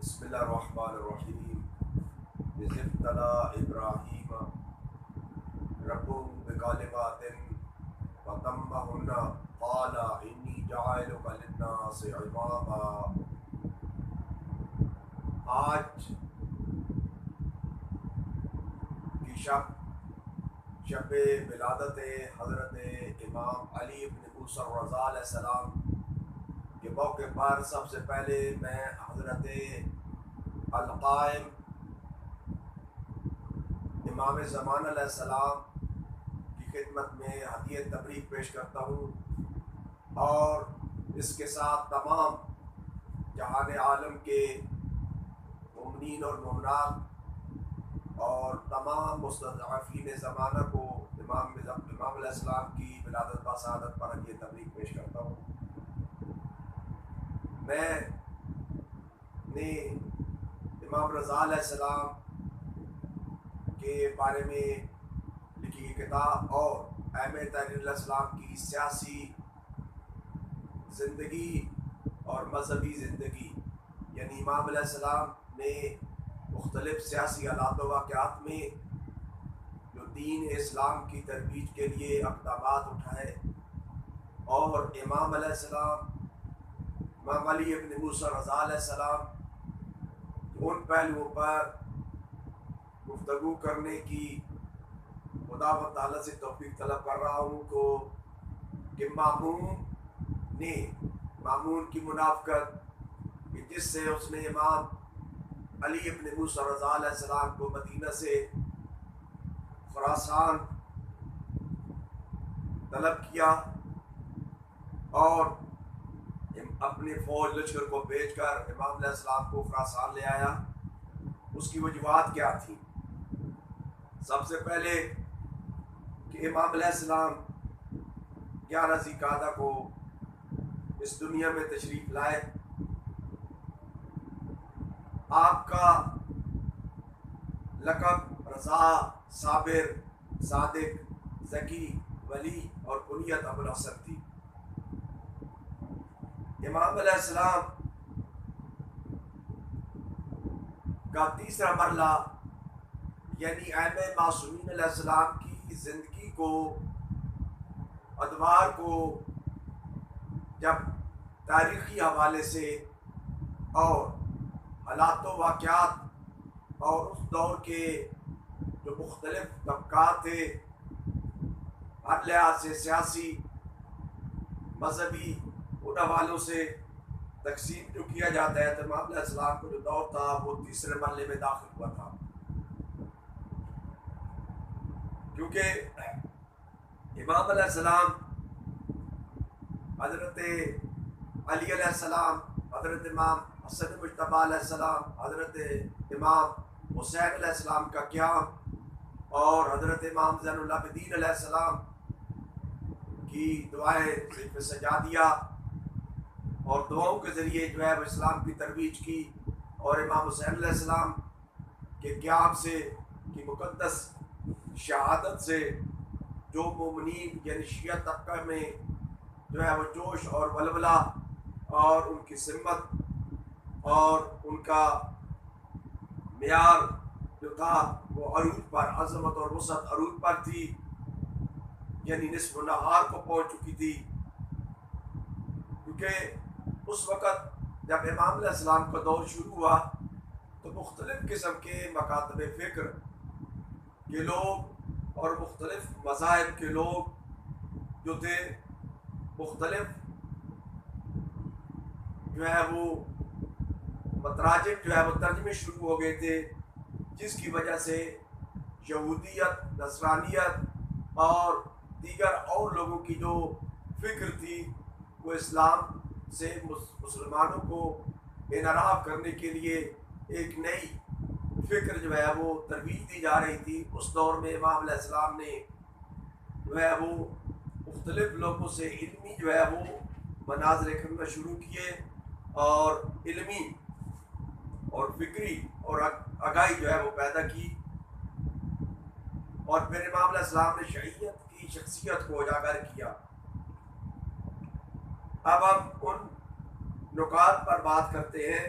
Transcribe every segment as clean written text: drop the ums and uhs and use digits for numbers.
بسم اللہ الرحمن الرحیم اذ ابتلی ابراہیم ربہ بکلمات فتمہن قال انی جاعلک للناس اماما۔ آج کی شب ولادت حضرت امام علی بن موسیٰ الرضا علیہ السلام کے موقع پر سب سے پہلے میں حضرت القائم امام زمان علیہ السلام کی خدمت میں ہدیہ تبریک پیش کرتا ہوں، اور اس کے ساتھ تمام جہان عالم کے مومنین اور مومنات اور تمام مستضعفین زمانہ کو امام علیہ السلام کی ولادت بسعادت پر ہدیہ تبریک پیش کرتا ہوں۔ میں نے امام رضا علیہ السلام کے بارے میں لکھی گئی کتاب اور احمد تحریر علیہ السلام کی سیاسی زندگی اور مذہبی زندگی، یعنی امام علیہ السلام نے مختلف سیاسی حالات و واقعات میں جو دین اسلام کی ترویج کے لیے اقدامات اٹھائے، اور امام علیہ السلام امام علی ابن موسیٰ رضا علیہ السلام ان پہلوؤں پر گفتگو کرنے کی خدا و تعالیٰ سے توفیق طلب کر رہا ہوں کہ مامون کی منافقت کہ جس سے اس نے امام علی ابن موسیٰ رضا علیہ السلام کو مدینہ سے خراسان طلب کیا اور اپنے فوج لشکر کو بھیج کر امام علیہ السلام کو خراسان لے آیا، اس کی وجوہات کیا تھی؟ سب سے پہلے کہ امام علیہ السلام 11 ذی القعدہ کو اس دنیا میں تشریف لائے۔ آپ کا لقب رضا، صابر، صادق، ذکی، ولی اور کنیت ابو الحسن تھی۔ امام علیہ السلام کا تیسرا مرحلہ یعنی ائمہ معصومین علیہ السلام کی زندگی کو، ادوار کو جب تاریخی حوالے سے اور حالات و واقعات اور اس دور کے جو مختلف طبقات تھے، ہر لحاظ سے سیاسی، مذہبی، ان حوالوں سے تقسیم جو کیا جاتا ہے، تو امام علیہ السلام کو جو دور تھا وہ تیسرے مرحلے میں داخل ہوا تھا، کیونکہ امام علیہ السلام حضرت علی علیہ السلام، حضرت امام حسن مجتبیٰ علیہ السلام، حضرت امام حسین علیہ السلام کا قیام اور حضرت امام زین العابدین علیہ السلام کی دعائیں صرف سجادیہ اور دعاؤں کے ذریعے جو ہے وہ اسلام کی ترویج کی، اور امام حسین علیہ السلام کے قیام سے کی مقدس شہادت سے جو مومنین یعنی شیعہ طبقہ میں جو ہے وہ جوش اور ولولہ اور ان کی سمت اور ان کا معیار جو تھا وہ عروج پر، عظمت اور وسعت عروج پر تھی، یعنی نصف النہار کو پہنچ چکی تھی، کیونکہ اس وقت جب امام علیہ السلام کا دور شروع ہوا تو مختلف قسم کے مکاتب فکر کے لوگ اور مختلف مذاہب کے لوگ جو تھے، مختلف جو ہے وہ متراجم جو ہے وہ ترجمے شروع ہو گئے تھے، جس کی وجہ سے یہودیت، نصرانیت اور دیگر اور لوگوں کی جو فکر تھی وہ اسلام سے مسلمانوں کو انحراف کرنے کے لیے ایک نئی فکر جو ہے وہ ترویج دی جا رہی تھی۔ اس دور میں امام علیہ السلام نے جو ہے وہ مختلف لوگوں سے علمی جو ہے وہ مناظرے کرنا شروع کیے، اور علمی اور فکری اور آگاہی جو ہے وہ پیدا کی، اور پھر امام علیہ السلام نے شریعت کی شخصیت کو اجاگر کیا۔ اب ہم ان نکات پر بات کرتے ہیں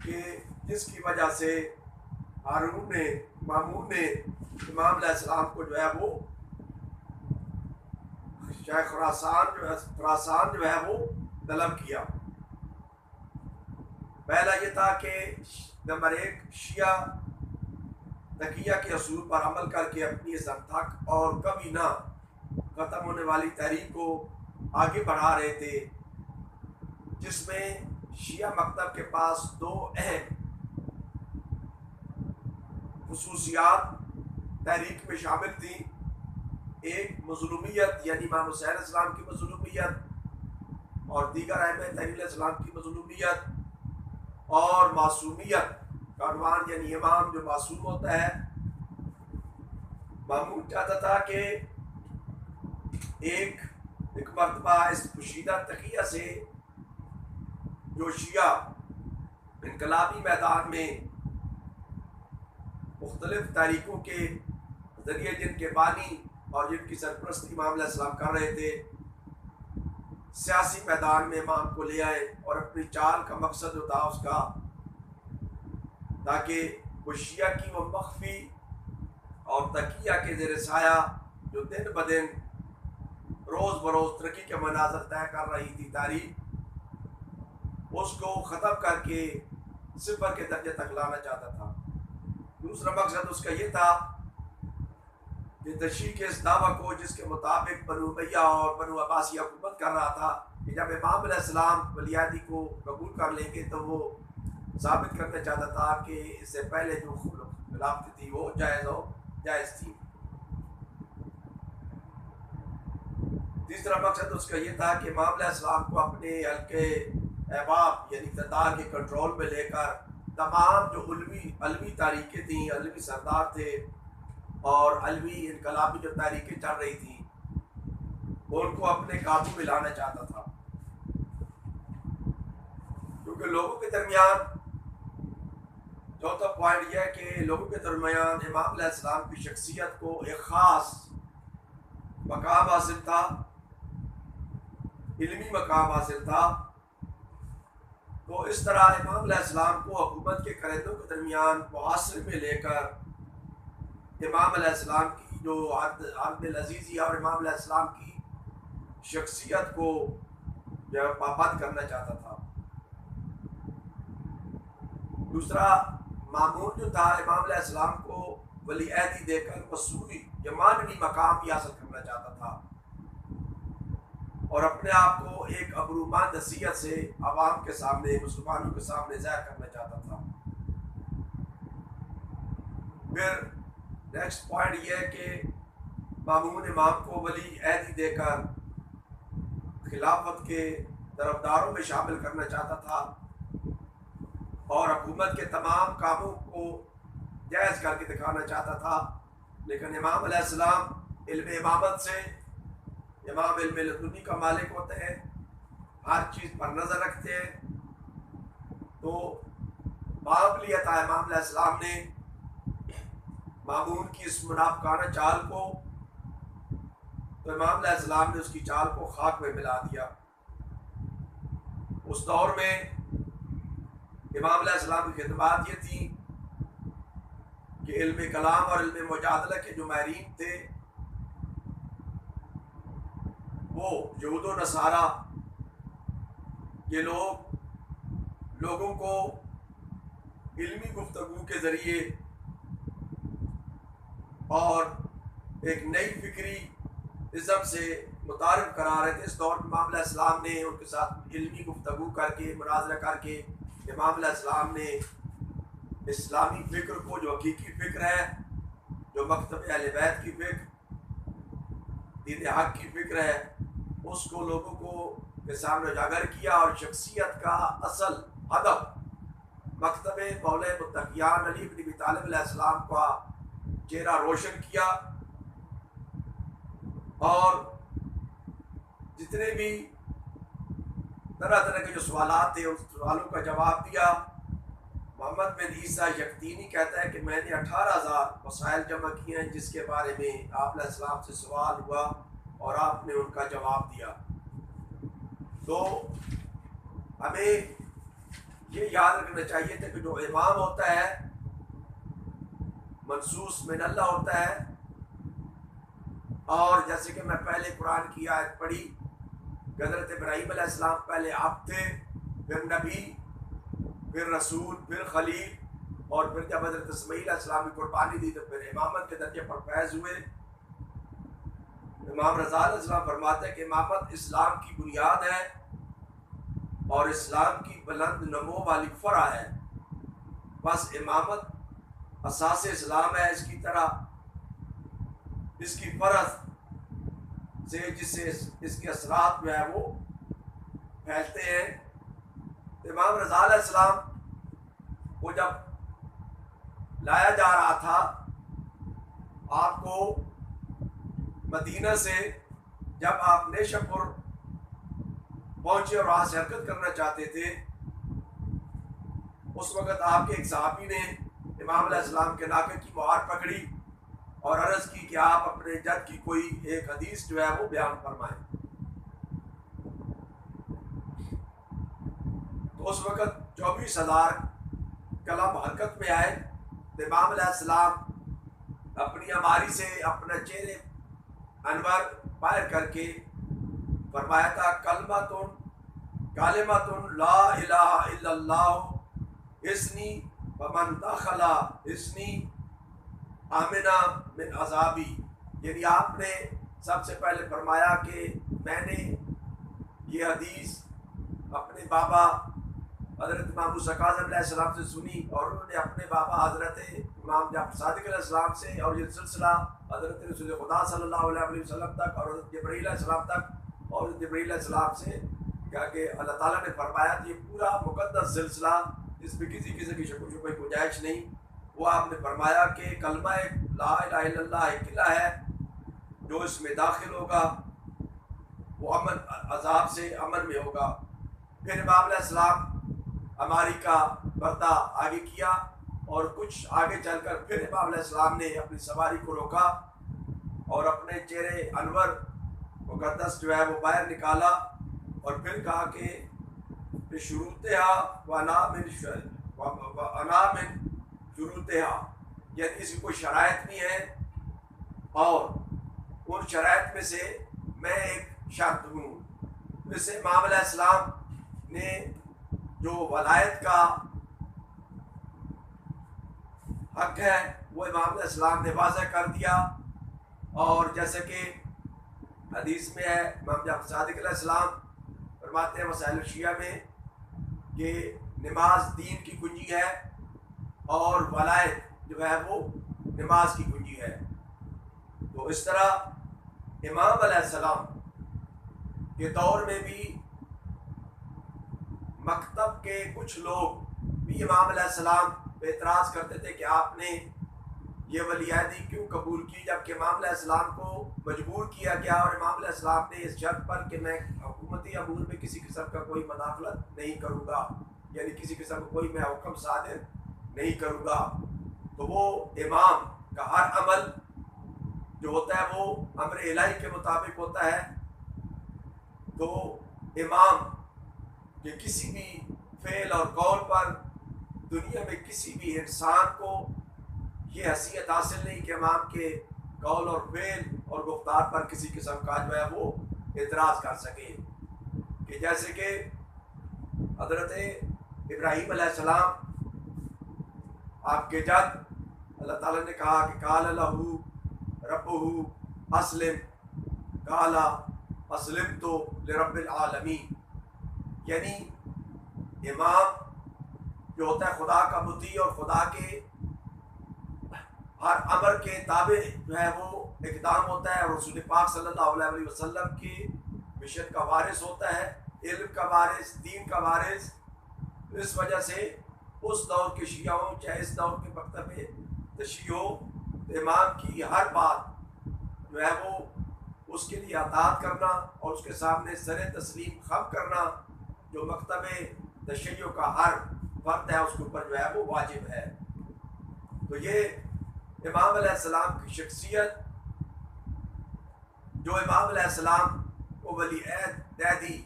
کہ جس کی وجہ سے مامون نے امام علیہ السلام کو جو ہے وہ شیخ خراسان جو ہے وہ طلب کیا۔ پہلا یہ تھا کہ نمبر 1 شیعہ تقیہ کے اصول پر عمل کر کے اپنی اس تک اور کبھی نہ ختم ہونے والی تحریک کو آگے بڑھا رہے تھے، جس میں شیعہ مکتب کے پاس 2 اہم خصوصیات تحریک میں شامل تھیں۔ ایک مظلومیت، یعنی امام حسین علیہ السلام کی مظلومیت، اور دیگر ائمہ تحریر علیہ السلام کی مظلومیت، اور معصومیت کا عنوان، یعنی امام جو معصوم ہوتا ہے۔ مامون چاہتا تھا کہ ایک مرتبہ اس پوشیدہ تقیہ سے جو شیعہ انقلابی میدان میں مختلف تحریکوں کے ذریعے جن کے بانی اور جن کی سرپرستی امام علیہ السلام کر رہے تھے، سیاسی میدان میں امام کو لے آئے، اور اپنی چال کا مقصد جو تھا اس کا، تاکہ وہ شیعہ کی وہ مخفی اور تقیہ کے زیر سایہ جو دن بدن روز بروز ترقی کے مناظر طے کر رہی تھی تاریخ، اس کو ختم کر کے صفر کے درجے تک لانا چاہتا تھا۔ دوسرا مقصد اس کا یہ تھا کہ تشیع کے اس دعویٰ کو، جس کے مطابق بنو امیہ اور بنو عباسی حکومت کر رہا تھا، کہ جب امام علیہ السلام ولیعہدی کو قبول کر لیں گے تو وہ ثابت کرنا چاہتا تھا کہ اس سے پہلے جو خلافت تھی وہ جائز تھی۔ تیسرا مقصد اس کا یہ تھا کہ امام علیہ السلام کو اپنے حلقے احباب یعنی اقتدار کے کنٹرول میں لے کر تمام جو علوی تحریکیں تھیں، علوی سردار تھے اور علوی انقلابی جو تحریکیں چل رہی تھیں، وہ ان کو اپنے قابو میں لانا چاہتا تھا، کیونکہ لوگوں کے درمیان چوتھا پوائنٹ یہ ہے کہ لوگوں کے درمیان امام علیہ السلام کی شخصیت کو ایک خاص مقام حاصل تھا، علمی مقام حاصل تھا۔ تو اس طرح امام علیہ السلام کو حکومت کے قریدوں کے درمیان معاصرے میں لے کر امام علیہ السلام کی جو عہد العزیزی اور امام علیہ السلام کی شخصیت کو جو پابند کرنا چاہتا تھا۔ دوسرا، مامون جو تھا امام علیہ السلام کو ولی عہدی دے کر وصولی یا معنوی مقام بھی حاصل کرنا چاہتا تھا، اور اپنے آپ کو ایک ابرومند حیثیت سے عوام کے سامنے، مسلمانوں کے سامنے ظاہر کرنا چاہتا تھا۔ پھر نیکسٹ پوائنٹ یہ ہے کہ مامون امام کو ولی عہدی دے کر خلافت کے طرفداروں میں شامل کرنا چاہتا تھا، اور حکومت کے تمام کاموں کو جائز کر کے دکھانا چاہتا تھا۔ لیکن امام علیہ السلام علم امامت سے، امام علم لدنی کا مالک ہوتے ہیں، ہر چیز پر نظر رکھتے ہیں، تو باب لیا تھا امام علیہ السلام نے مامون کی اس منافقانہ چال کو، تو امام علیہ السلام نے اس کی چال کو خاک میں ملا دیا۔ اس دور میں امام علیہ السلام کی خدمات یہ تھی کہ علم کلام اور علم مجادلہ کے جو ماہرین تھے، وہ یہود و نصارہ، یہ لوگوں کو علمی گفتگو کے ذریعے اور ایک نئی فکری ازم سے متعارف کرا رہے تھے۔ اس دور میں امام علیہ السلام نے ان کے ساتھ علمی گفتگو کر کے، مناظرہ کر کے، امام علیہ السلام نے اسلامی فکر کو، جو حقیقی فکر ہے، جو مکتب اہل بیت کی فکر، دین حق کی فکر ہے، اس کو لوگوں کو کے سامنے اجاگر کیا، اور شخصیت کا اصل ہدف مکتب مولا متقیان علی بن ابی طالب علیہ السلام کا چہرہ روشن کیا، اور جتنے بھی طرح طرح کے جو سوالات تھے، اس سوالوں کا جواب دیا۔ محمد بن عیسیٰ یقینی کہتا ہے کہ میں نے 18,000 مسائل جمع کیے ہیں، جس کے بارے میں آپ علیہ السلام سے سوال ہوا اور آپ نے ان کا جواب دیا۔ تو ہمیں یہ یاد رکھنا چاہیے تھا کہ جو امام ہوتا ہے منصوص من اللہ ہوتا ہے، اور جیسے کہ میں پہلے قرآن کی آیت پڑھی کہ حضرت ابراہیم علیہ السلام پہلے آپ تھے، پھر نبی، پھر رسول، پھر خلیل، اور پھر جب حضرت اسماعیل علیہ السلام کی قربانی دی تو پھر امامت کے درجے پر فیض ہوئے۔ امام رضا علیہ السلام فرماتے ہیں کہ امامت اسلام کی بنیاد ہے اور اسلام کی بلند نمو والی فرع ہے، بس امامت اساس اسلام ہے، اس کی طرح اس کی فرض سے جس سے اس کے اثرات جو ہے وہ پھیلتے ہیں۔ امام رضا علیہ السلام کو جب لایا جا رہا تھا، آپ کو مدینہ سے جب آپ نیشاپور پہنچے اور وہاں سے حرکت کرنا چاہتے تھے، اس وقت آپ کے ایک صحابی نے امام علیہ السلام کے ناکے کی مہار پکڑی اور عرض کی کہ آپ اپنے جد کی کوئی ایک حدیث جو ہے وہ بیان فرمائیں۔ تو اس وقت 24,000 کلم حرکت میں آئے تو امام علیہ السلام اپنی اماری سے اپنا چہرے انور باہر کر کے فرمایا تھا کلمۃ لا الہ الا اللہ اسنی ومن دخل اسنی آمنا من عذابی، یعنی آپ نے سب سے پہلے فرمایا کہ میں نے یہ حدیث اپنے بابا حضرت امام موسیٰ کاظم علیہ السلام سے سنی، اور انہوں نے اپنے بابا حضرت امام جعفر صادق علیہ السلام سے، اور یہ سلسلہ حضرت رسول خدا صلی اللہ علیہ وسلم تک اور حضرت جبرائیل علیہ السلام تک، اور جبرائیل علیہ السلام سے کہا کہ اللہ تعالیٰ نے فرمایا کہ یہ پورا مقدس سلسلہ جس میں کسی قسم کی شک و شبہ کی گنجائش نہیں، وہ آپ نے فرمایا کہ کلمہ لا الہ الا اللہ ایک قلعہ ہے، جو اس میں داخل ہوگا وہ امن، عذاب سے امن میں ہوگا۔ پھر امام علیہ السلام ہماری کا پردہ آگے کیا اور کچھ آگے چل کر پھر امام علیہ السلام نے اپنی سواری کو روکا اور اپنے چہرے انور مقدس جو ہے وہ باہر نکالا، اور پھر کہا کہ شروطہا وانا من شروطہا، یعنی اس کی کوئی شرائط نہیں ہے، اور ان شرائط میں سے میں ایک شرط ہوں۔ اس سے امام علیہ السلام نے جو ولایت کا حق ہے وہ امام علیہ السلام نے واضح کر دیا، اور جیسے کہ حدیث میں ہے امام جعفر صادق علیہ السلام فرماتے ہیں مسائل الشیعہ میں کہ نماز دین کی کنجی ہے اور ولایت جو ہے وہ نماز کی کنجی ہے۔ تو اس طرح امام علیہ السلام کے دور میں بھی مکتب کے کچھ لوگ بھی امام علیہ السلام پہ اعتراض کرتے تھے کہ آپ نے یہ ولی عہدی کیوں قبول کی، جبکہ امام علیہ السلام کو مجبور کیا گیا، اور امام علیہ السلام نے اس شرط پر کہ میں حکومتی امور میں کسی قسم کا کوئی مداخلت نہیں کروں گا، یعنی کسی قسم کا کوئی میں حکم صادر نہیں کروں گا، تو وہ امام کا ہر عمل جو ہوتا ہے وہ امر الہی کے مطابق ہوتا ہے۔ تو امام کہ کسی بھی فعل اور قول پر دنیا میں کسی بھی انسان کو یہ حیثیت حاصل نہیں کہ امام کے قول اور فعل اور گفتار پر کسی قسم کا جو ہے وہ اعتراض کر سکے، کہ جیسے کہ حضرت ابراہیم علیہ السلام آپ کے جد، اللہ تعالیٰ نے کہا کہ قال لہ ربہ اسلم قال اسلمت لرب العالمین، یعنی امام جو ہوتا ہے خدا کا مطیع اور خدا کے ہر امر کے تابع جو ہے وہ اقدام ہوتا ہے، اور رسول پاک صلی اللہ علیہ وسلم کی مشن کا وارث ہوتا ہے، علم کا وارث، دین کا وارث۔ اس وجہ سے اس دور کے شیعہ ہوں چاہے اس دور کے مکتب تشیع ہو، امام کی ہر بات جو ہے وہ اس کے لیے اطاعت کرنا اور اس کے سامنے سر تسلیم خم کرنا جو مکتب تشیع کا ہر فرد ہے اس کے اوپر جو ہے وہ واجب ہے۔ تو یہ امام علیہ السلام کی شخصیت، جو امام علیہ السلام کو ولی عہدی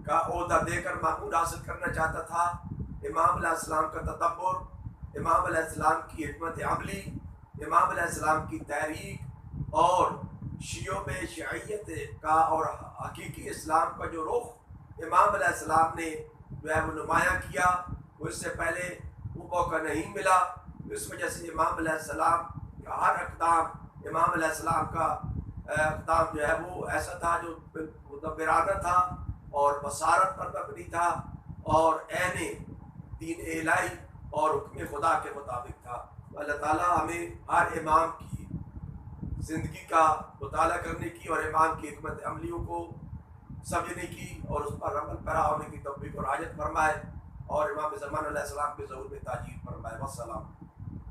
کا عہدہ دے کر معمول حاصل کرنا چاہتا تھا، امام علیہ السلام کا تدبر، امام علیہ السلام کی حکمت عملی، امام علیہ السلام کی تحریک اور شیعوں میں شیعیت کا اور حقیقی اسلام کا جو رخ امام علیہ السلام نے جو ہے وہ نمایاں کیا، وہ اس سے پہلے وہ موقع نہیں ملا۔ اس وجہ سے امام علیہ السلام کا ہر اقدام، امام علیہ السلام کا اقدام جو ہے وہ ایسا تھا جو مدبرانہ تھا اور بصارت پر مبنی تھا اور عین دین الہی اور حکم خدا کے مطابق تھا۔ اللہ تعالیٰ ہمیں ہر امام کی زندگی کا مطالعہ کرنے کی اور امام کی حکمت عملیوں کو سمجھنے کی اور اس پر عمل پیرا ہونے کی توفیق اور حاجت فرمائے، اور امام زمان علیہ السلام کے ظہور میں تاجیل فرمائے۔ والسلام۔